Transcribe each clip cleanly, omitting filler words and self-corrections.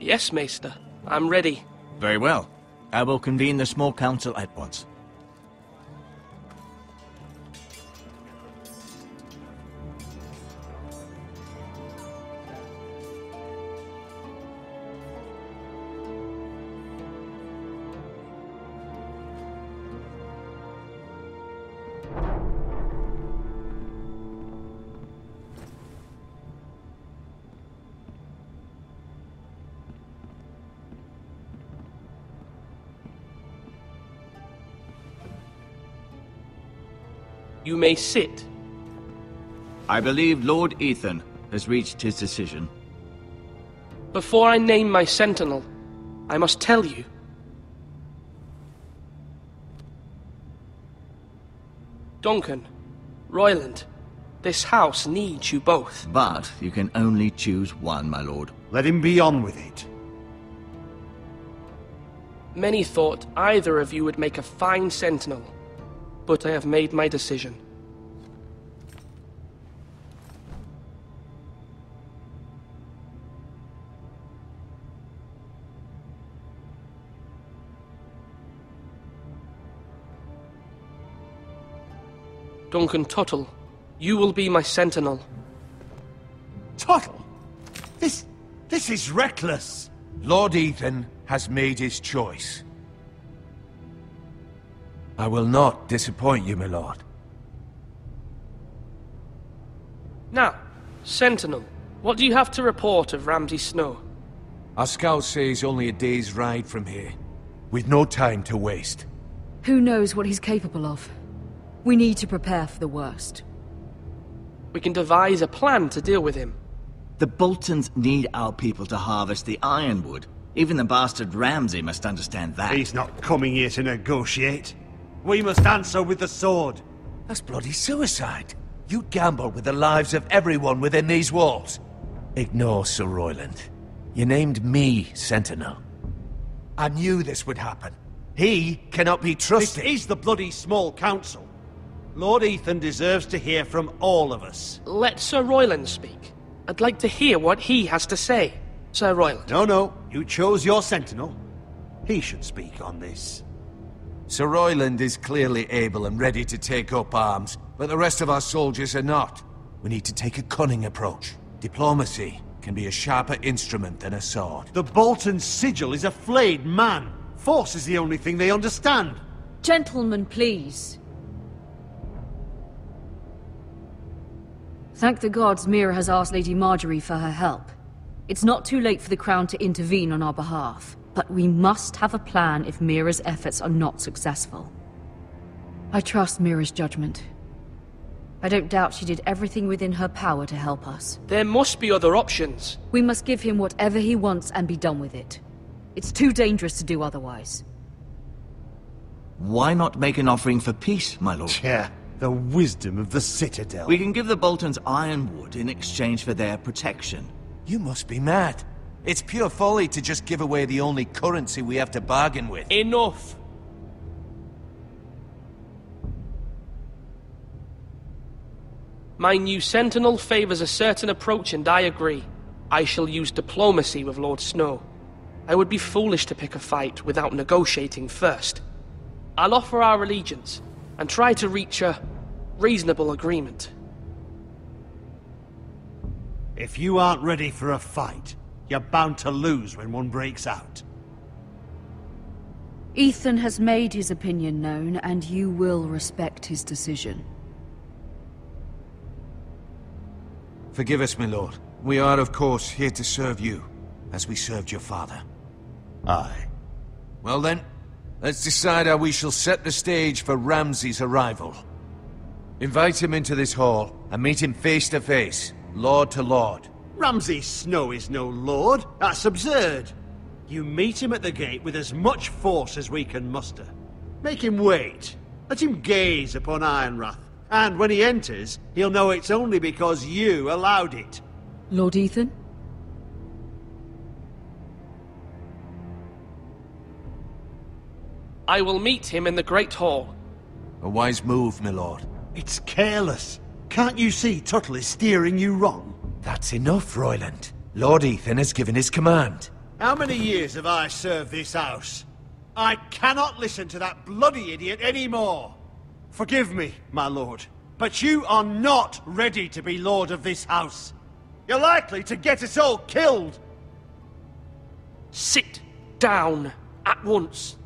Yes, Maester. I'm ready. Very well. I will convene the small council at once. You may sit. I believe Lord Ethan has reached his decision. Before I name my sentinel, I must tell you. Duncan, Royland, this house needs you both. But you can only choose one, my lord. Let him be on with it. Many thought either of you would make a fine sentinel, but I have made my decision. Duncan Tuttle, you will be my sentinel. Tuttle? This is reckless. Lord Ethan has made his choice. I will not disappoint you, my lord. Now, Sentinel, what do you have to report of Ramsay Snow? Our scouts say he's only a day's ride from here, with no time to waste. Who knows what he's capable of? We need to prepare for the worst. We can devise a plan to deal with him. The Boltons need our people to harvest the ironwood. Even the bastard Ramsay must understand that. He's not coming here to negotiate. We must answer with the sword. That's bloody suicide. You'd gamble with the lives of everyone within these walls. Ignore Sir Royland. You named me Sentinel. I knew this would happen. He cannot be trusted. This is the bloody small council. Lord Ethan deserves to hear from all of us. Let Sir Royland speak. I'd like to hear what he has to say. Sir Royland. No. You chose your sentinel. He should speak on this. Sir Royland is clearly able and ready to take up arms, but the rest of our soldiers are not. We need to take a cunning approach. Diplomacy can be a sharper instrument than a sword. The Bolton sigil is a flayed man. Force is the only thing they understand. Gentlemen, please. Thank the gods Mira has asked Lady Marjorie for her help. It's not too late for the Crown to intervene on our behalf, but we must have a plan if Mira's efforts are not successful. I trust Mira's judgment. I don't doubt she did everything within her power to help us. There must be other options. We must give him whatever he wants and be done with it. It's too dangerous to do otherwise. Why not make an offering for peace, my lord? Yeah, the wisdom of the Citadel. We can give the Boltons ironwood in exchange for their protection. You must be mad. It's pure folly to just give away the only currency we have to bargain with. Enough! My new sentinel favors a certain approach, and I agree. I shall use diplomacy with Lord Snow. I would be foolish to pick a fight without negotiating first. I'll offer our allegiance, and try to reach a reasonable agreement. If you aren't ready for a fight, you're bound to lose when one breaks out. Ethan has made his opinion known, and you will respect his decision. Forgive us, my lord. We are, of course, here to serve you, as we served your father. Aye. Well then, let's decide how we shall set the stage for Ramsay's arrival. Invite him into this hall, and meet him face to face, lord to lord. Ramsay Snow is no lord. That's absurd. You meet him at the gate with as much force as we can muster. Make him wait. Let him gaze upon Ironrath. And when he enters, he'll know it's only because you allowed it. Lord Ethan? I will meet him in the Great Hall. A wise move, my lord. It's careless. Can't you see Tuttle is steering you wrong? That's enough, Royland. Lord Ethan has given his command. How many years have I served this house? I cannot listen to that bloody idiot anymore. Forgive me, my lord, but you are not ready to be lord of this house. You're likely to get us all killed. Sit down at once.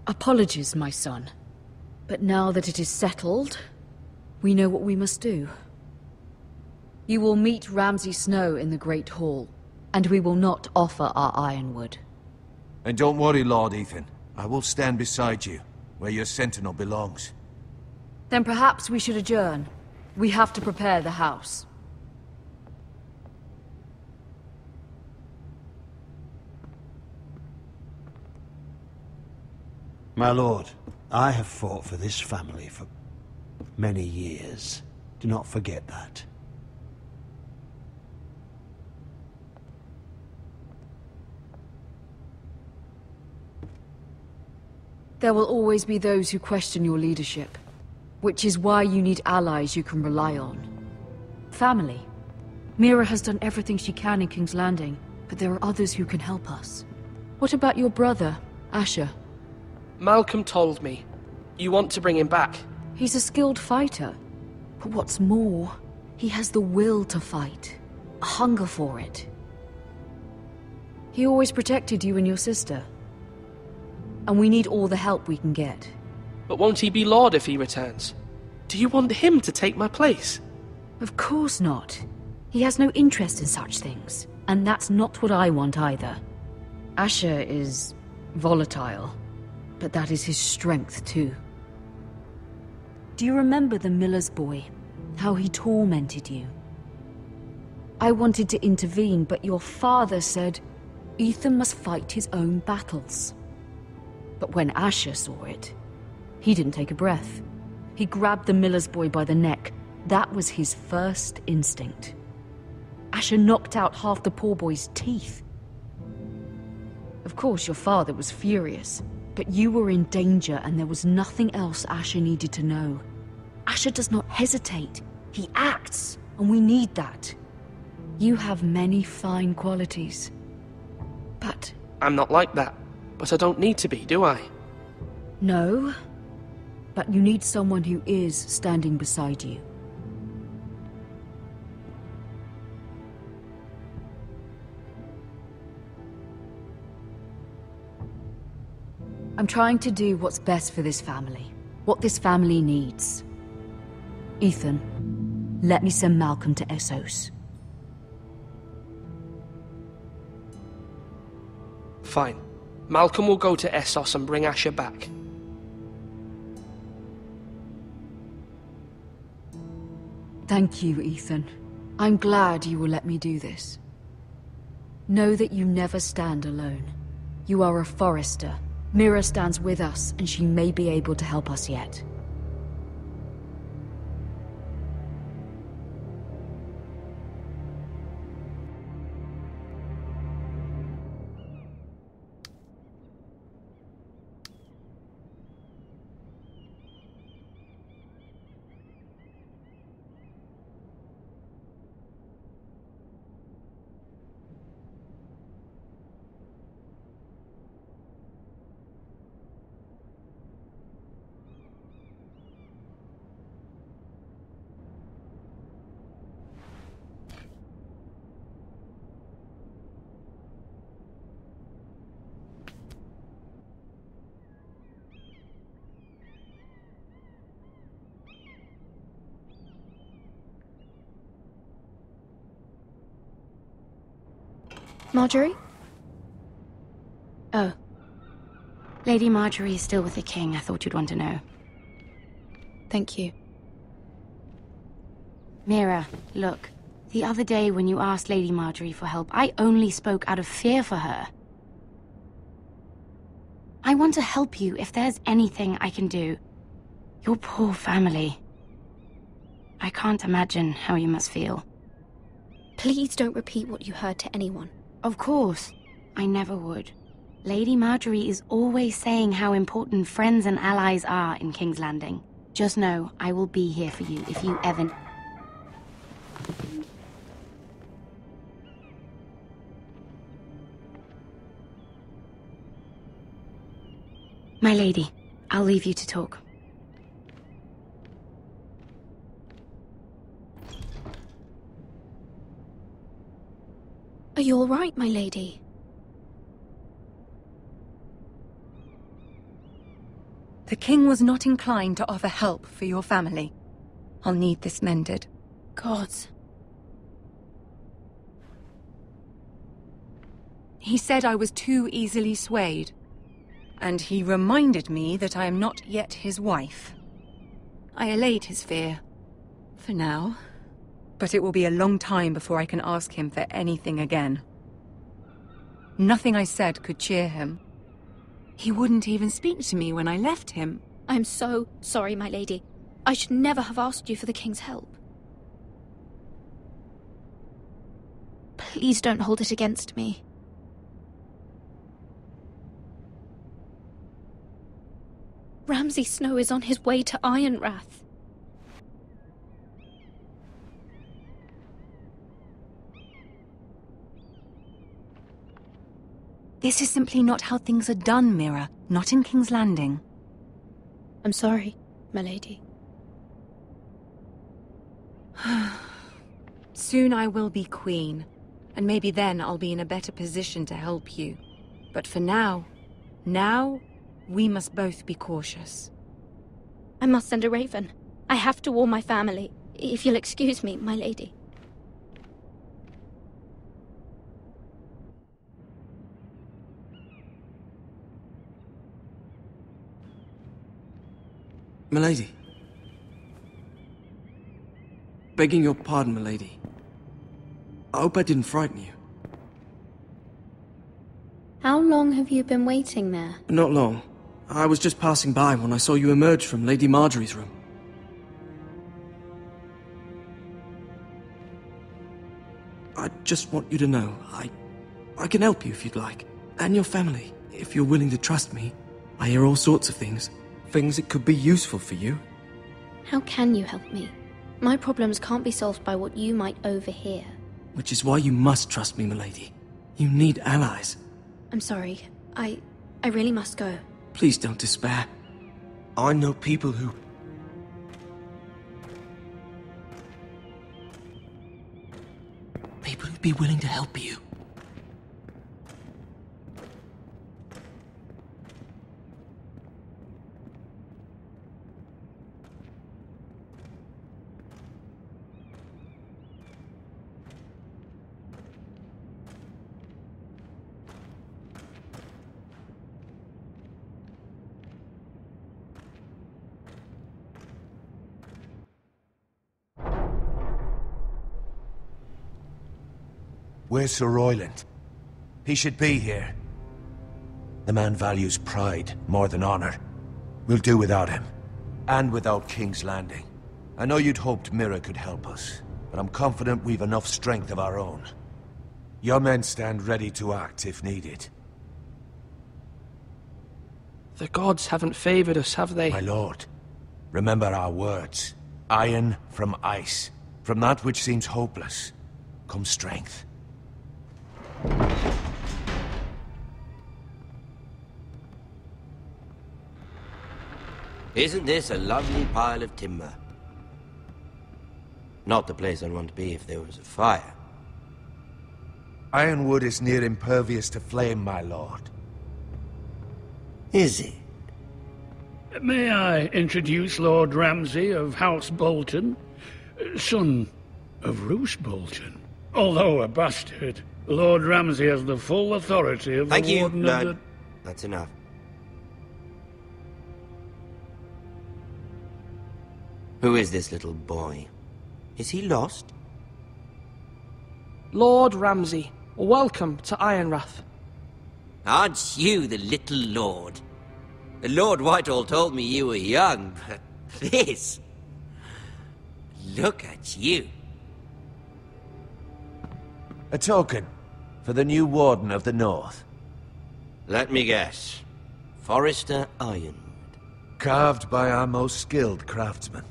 Apologies, my son. But now that it is settled, we know what we must do. You will meet Ramsay Snow in the Great Hall, and we will not offer our ironwood. And don't worry, Lord Ethan. I will stand beside you, where your sentinel belongs. Then perhaps we should adjourn. We have to prepare the house. My lord, I have fought for this family for many years. Do not forget that. There will always be those who question your leadership, which is why you need allies you can rely on. Family. Mira has done everything she can in King's Landing, but there are others who can help us. What about your brother, Asher? Malcolm told me. You want to bring him back? He's a skilled fighter. But what's more, he has the will to fight. A hunger for it. He always protected you and your sister. And we need all the help we can get. But won't he be Lord if he returns? Do you want him to take my place? Of course not. He has no interest in such things. And that's not what I want either. Asher is volatile. But that is his strength too. Do you remember the miller's boy? How he tormented you? I wanted to intervene, but your father said Ethan must fight his own battles. But when Asher saw it, he didn't take a breath. He grabbed the miller's boy by the neck. That was his first instinct. Asher knocked out half the poor boy's teeth. Of course, your father was furious. But you were in danger, and there was nothing else Asher needed to know. Asher does not hesitate. He acts, and we need that. You have many fine qualities. But... I'm not like that. But I don't need to be, do I? No. But you need someone who is standing beside you. I'm trying to do what's best for this family. What this family needs. Ethan, let me send Malcolm to Essos. Fine. Malcolm will go to Essos and bring Asher back. Thank you, Ethan. I'm glad you will let me do this. Know that you never stand alone. You are a Forester. Mira stands with us, and she may be able to help us yet. Marjorie? Oh. Lady Marjorie is still with the king. I thought you'd want to know. Thank you. Mira, look. The other day when you asked Lady Marjorie for help, I only spoke out of fear for her. I want to help you if there's anything I can do. Your poor family. I can't imagine how you must feel. Please don't repeat what you heard to anyone. Of course. I never would. Lady Marjorie is always saying how important friends and allies are in King's Landing. Just know I will be here for you if you ever... My lady, I'll leave you to talk. Are you all right, my lady? The king was not inclined to offer help for your family. I'll need this mended. Gods. He said I was too easily swayed. And he reminded me that I am not yet his wife. I allayed his fear. For now. But it will be a long time before I can ask him for anything again. Nothing I said could cheer him. He wouldn't even speak to me when I left him. I'm so sorry, my lady. I should never have asked you for the king's help. Please don't hold it against me. Ramsay Snow is on his way to Ironrath. This is simply not how things are done, Mira. Not in King's Landing. I'm sorry, my lady. Soon I will be queen, and maybe then I'll be in a better position to help you. But for now, we must both be cautious. I must send a raven. I have to warn my family. If you'll excuse me, my lady. Milady. Begging your pardon, milady. I hope I didn't frighten you. How long have you been waiting there? Not long. I was just passing by when I saw you emerge from Lady Marjorie's room. I just want you to know, I can help you if you'd like. And your family, if you're willing to trust me. I hear all sorts of things. Things that could be useful for you. How can you help me? My problems can't be solved by what you might overhear. Which is why you must trust me, milady. You need allies. I'm sorry. I really must go. Please don't despair. I know people who... People who'd be willing to help you. Where's Sir Royland? He should be here. The man values pride more than honor. We'll do without him. And without King's Landing. I know you'd hoped Mira could help us, but I'm confident we've enough strength of our own. Your men stand ready to act if needed. The gods haven't favored us, have they? My lord, remember our words. Iron from ice. From that which seems hopeless, comes strength. Isn't this a lovely pile of timber? Not the place I'd want to be if there was a fire. Ironwood is near impervious to flame, my lord. Is it? May I introduce Lord Ramsay of House Bolton, son of Roose Bolton. Although a bastard, Lord Ramsay has the full authority of Thank the you. Warden No, of the... that's enough. Who is this little boy? Is he lost? Lord Ramsay, welcome to Ironrath. Aren't you the little lord? Lord Whitehall told me you were young, but this... Look at you. A token for the new Warden of the North. Let me guess. Forrester Ironwood. carved by our most skilled craftsmen.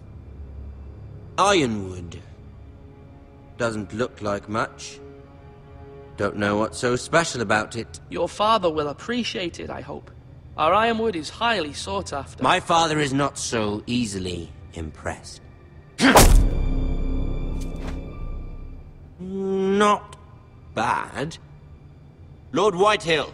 Ironwood. Doesn't look like much. Don't know what's so special about it. Your father will appreciate it, I hope. Our ironwood is highly sought after. My father is not so easily impressed. Not bad. Lord Whitehill,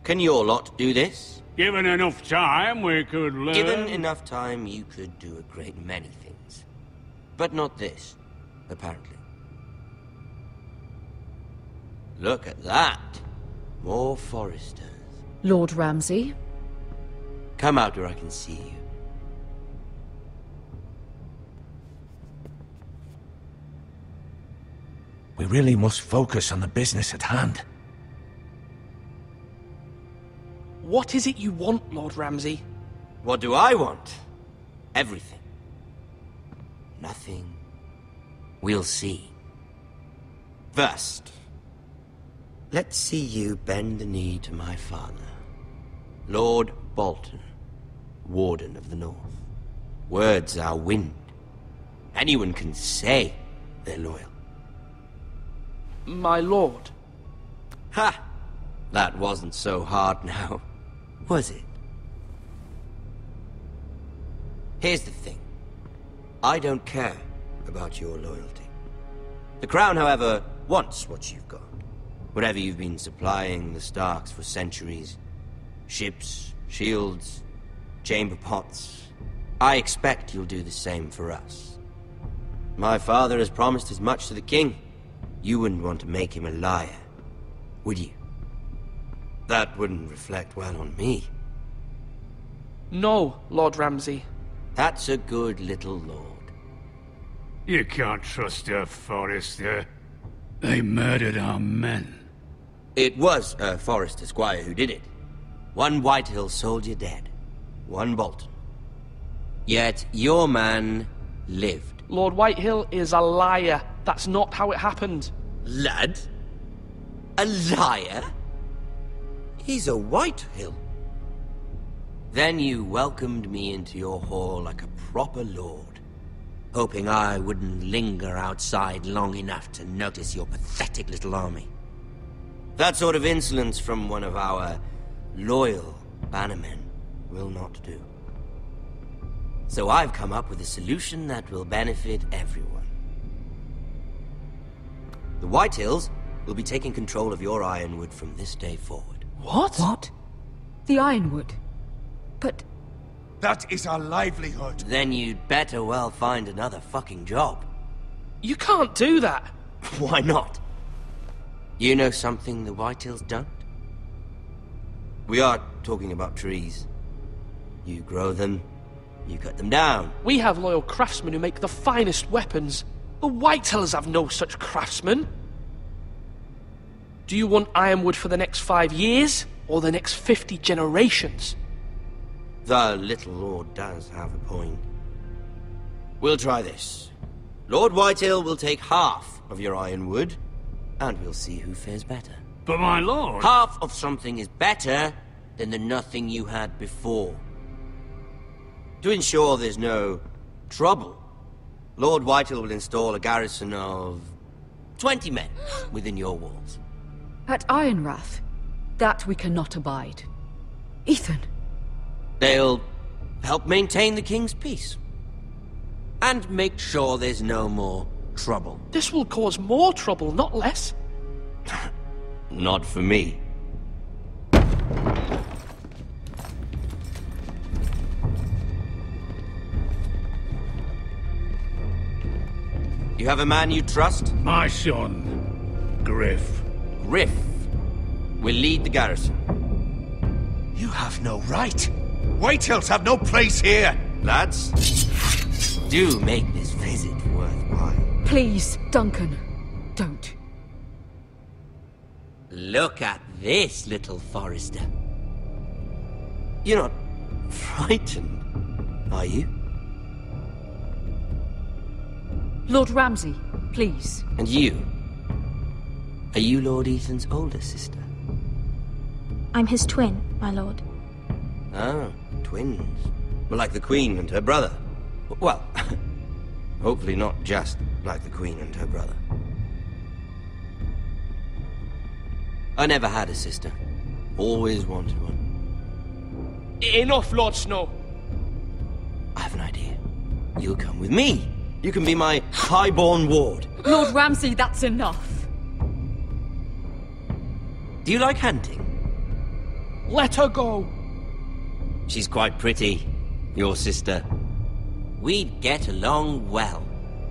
can your lot do this? Given enough time, we could learn. Given enough time, you could do a great many things. But not this, apparently. Look at that. More foresters. Lord Ramsay? Come out where I can see you. We really must focus on the business at hand. What is it you want, Lord Ramsay? What do I want? Everything. Nothing. We'll see. First, let's see you bend the knee to my father, Lord Bolton, Warden of the North. Words are wind. Anyone can say they're loyal. My lord. Ha! That wasn't so hard now, was it? Here's the thing. I don't care about your loyalty. The Crown, however, wants what you've got. Whatever you've been supplying the Starks for centuries. Ships, shields, chamber pots. I expect you'll do the same for us. My father has promised as much to the king. You wouldn't want to make him a liar, would you? That wouldn't reflect well on me. No, Lord Ramsay. That's a good little lord. You can't trust a Forrester. They murdered our men. It was a Forrester squire who did it. One Whitehill soldier dead. One Bolton. Yet your man lived. Lord Whitehill is a liar. That's not how it happened. Lad? A liar? He's a Whitehill. Then you welcomed me into your hall like a proper lord, hoping I wouldn't linger outside long enough to notice your pathetic little army. That sort of insolence from one of our loyal bannermen will not do. So I've come up with a solution that will benefit everyone. The Whitehills will be taking control of your ironwood from this day forward. What? What? The ironwood? But... That is our livelihood. Then you'd better well find another fucking job. You can't do that. Why not? You know something the Whitehills don't? We are talking about trees. You grow them, you cut them down. We have loyal craftsmen who make the finest weapons. The Whitehills have no such craftsmen. Do you want ironwood for the next 5 years, or the next 50 generations? The little lord does have a point. We'll try this. Lord Whitehill will take half of your ironwood, and we'll see who fares better. But my lord... Half of something is better than the nothing you had before. To ensure there's no trouble, Lord Whitehill will install a garrison of 20 men within your walls. At Ironrath? That we cannot abide. Ethan! They'll help maintain the king's peace. And make sure there's no more trouble. This will cause more trouble, not less. Not for me. You have a man you trust? My son, Griff. Griff will lead the garrison. You have no right. Whitehills have no place here. Lads, do make this visit worthwhile. Please, Duncan, don't. Look at this, little Forrester. You're not frightened, are you? Lord Ramsay, please. And you? Are you Lord Ethan's older sister? I'm his twin, my lord. Ah, twins. Like the Queen and her brother. Well, hopefully not just like the Queen and her brother. I never had a sister. Always wanted one. Enough, Lord Snow. I have an idea. You'll come with me. You can be my highborn ward. Lord Ramsay, that's enough. Do you like hunting? Let her go. She's quite pretty, your sister. We'd get along well.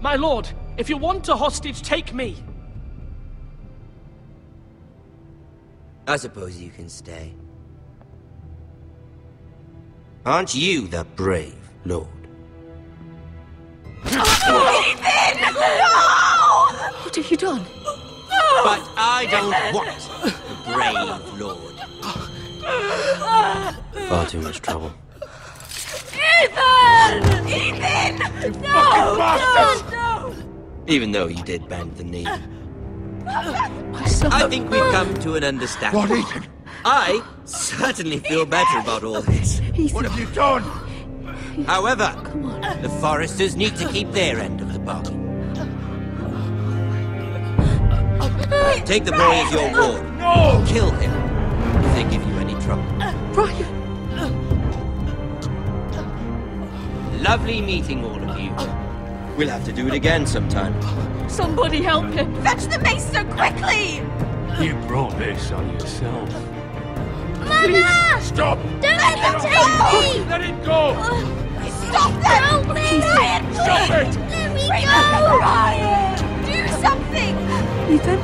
My lord, if you want a hostage, take me. I suppose you can stay. Aren't you the brave lord? Ethan! No! What have you done? But I don't want the brave lord. Far too much trouble. Ethan! Ethan! No! No! Even though you did bend the knee. My son. I think we've come to an understanding. What, Ethan? I certainly feel better about all this. What have you done? However, the Foresters need to keep their end of the bargain. Take the boy as your ward. No! Kill him if they give you any trouble. Brian! Lovely meeting all of you. We'll have to do it again sometime. Somebody help him! Fetch the maester quickly! You brought this on yourself. Mama! Stop! Don't let them take me! Let it go! Stop them! Help me! Ryan, Stop it! Let me go! Brian! Do something! Ethan?